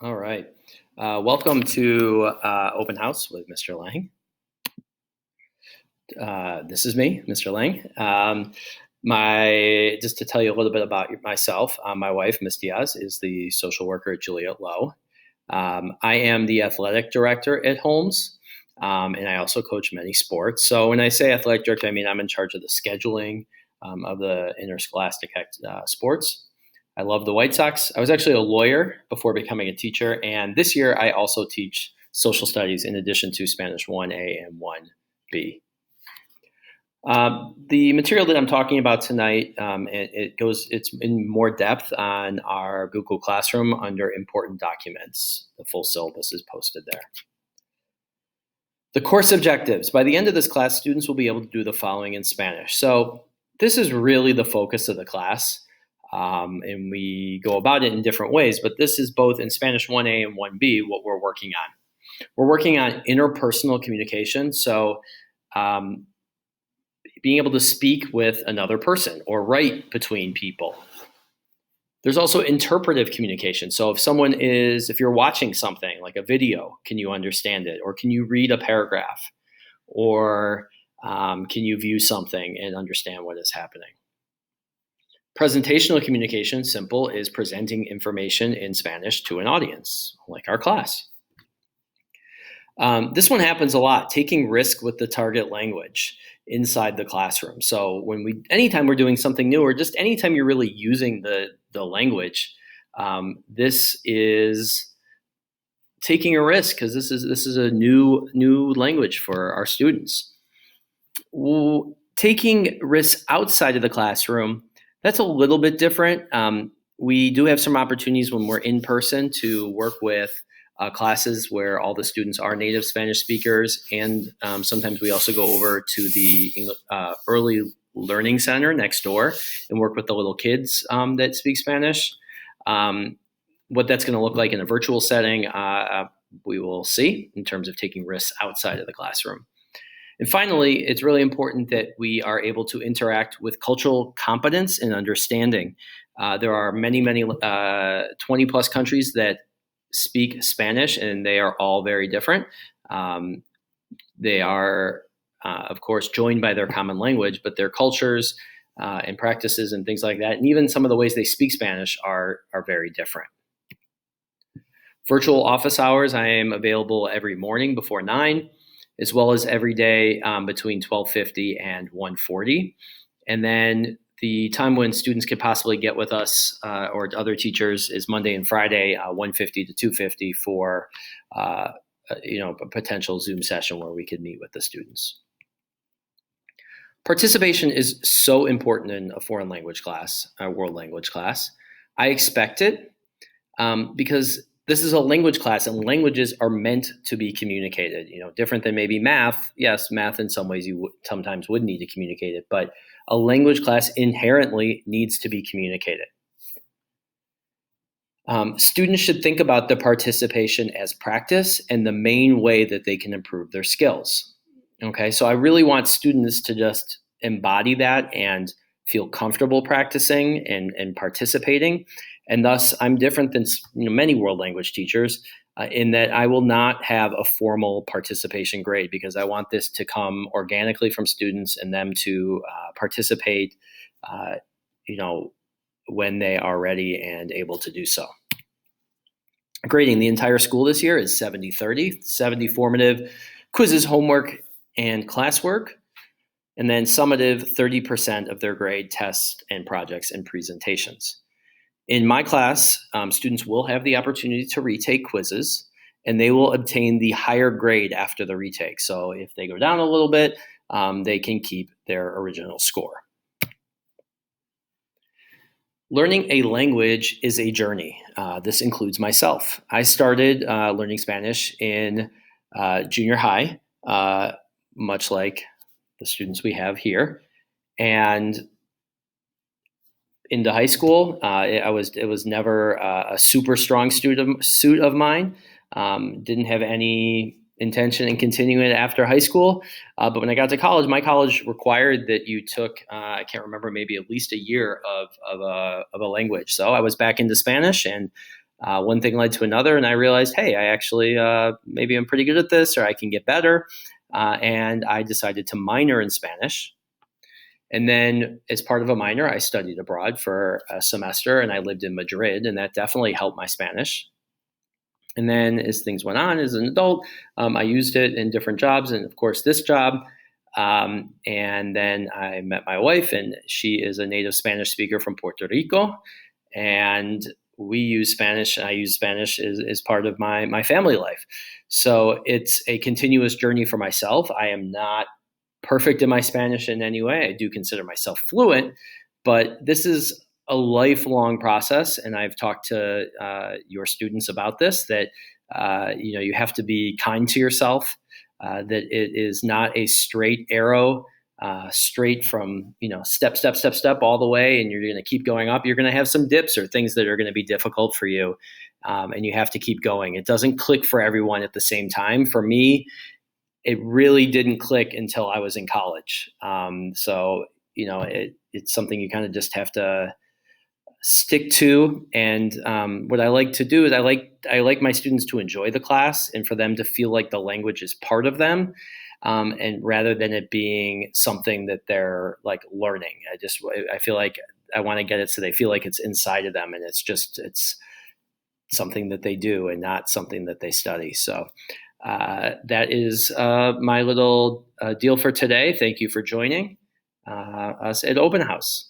All right. Welcome to Open House with Mr. Lang. This is me, Mr. Lang. Just to tell you a little bit about myself, my wife, Miss Diaz, is the social worker at Juliet Low. I am the athletic director at Holmes, and I also coach many sports. So when I say athletic director, I mean I'm in charge of the scheduling of the interscholastic sports. I love the White Sox. I was actually a lawyer before becoming a teacher, and this year I also teach social studies in addition to Spanish 1A and 1B. The material that I'm talking about tonight, it's in more depth on our Google Classroom under important documents. The full syllabus is posted there. The course objectives. By the end of this class, students will be able to do the following in Spanish. So this is really the focus of the class. And we go about it in different ways, but this is both in Spanish 1A and 1B what we're working on. We're working on interpersonal communication, so being able to speak with another person or write between people. There's also interpretive communication. So if you're watching something like a video, can you understand it? Or can you read a paragraph? Or can you view something and understand what is happening? Presentational communication, simple, is presenting information in Spanish to an audience, like our class. This one happens a lot, taking risk with the target language inside the classroom. So anytime we're doing something new, or just anytime you're really using the language, this is taking a risk because this is a new language for our students. Taking risks outside of the classroom, that's a little bit different. We do have some opportunities when we're in person to work with classes where all the students are native Spanish speakers, and sometimes we also go over to the early learning center next door and work with the little kids that speak Spanish. What that's going to look like in a virtual setting, we will see in terms of taking risks outside of the classroom. And finally, it's really important that we are able to interact with cultural competence and understanding. There are many 20 plus countries that speak Spanish, and they are all very different. They are, of course, joined by their common language, but their cultures and practices and things like that, and even some of the ways they speak Spanish are very different. Virtual office hours, I am available every morning before 9, as well as every day between 12:50 and 1:40. And then the time when students could possibly get with us or other teachers is Monday and Friday, 1:50 to 2:50 for a potential Zoom session where we could meet with the students. Participation is so important in a foreign language class, a world language class. I expect it because this is a language class, and languages are meant to be communicated. Different than maybe math. Yes, math in some ways you sometimes would need to communicate it, but a language class inherently needs to be communicated. Students should think about the participation as practice and the main way that they can improve their skills. Okay, so I really want students to just embody that and feel comfortable practicing and participating. And thus, I'm different than many world language teachers in that I will not have a formal participation grade because I want this to come organically from students and them to participate, when they are ready and able to do so. Grading the entire school this year is 70-30, 70 formative quizzes, homework, and classwork, and then summative 30% of their grade tests and projects and presentations. In my class, students will have the opportunity to retake quizzes, and they will obtain the higher grade after the retake. So if they go down a little bit, they can keep their original score. Learning a language is a journey. This includes myself. I started learning Spanish in junior high, much like the students we have here, and into high school. It was never a super strong suit of mine. Didn't have any intention in continuing it after high school. But when I got to college, my college required that you took, I can't remember, maybe at least a year of a language. So I was back into Spanish, and one thing led to another, and I realized, hey, I actually maybe I'm pretty good at this, or I can get better. And I decided to minor in Spanish. And then, as part of a minor, I studied abroad for a semester, and I lived in Madrid, and that definitely helped my Spanish. And then, as things went on as an adult, I used it in different jobs, and of course, this job. And then I met my wife, and she is a native Spanish speaker from Puerto Rico. And we use Spanish, and I use Spanish as part of my family life. So it's a continuous journey for myself. I am not perfect in my Spanish in any way. I do consider myself fluent, but this is a lifelong process. And I've talked to your students about this, that you have to be kind to yourself, that it is not a straight arrow, straight from step, step, step, step all the way, and you're going to keep going up. You're going to have some dips or things that are going to be difficult for you, and you have to keep going. It doesn't click for everyone at the same time. For me, it really didn't click until I was in college. So it's something you kind of just have to stick to. And what I like to do is I like my students to enjoy the class and for them to feel like the language is part of them. And rather than it being something that they're like learning, I feel like I want to get it so they feel like it's inside of them, and it's something that they do and not something that they study. So that is my little deal for today. Thank you for joining us at Open House.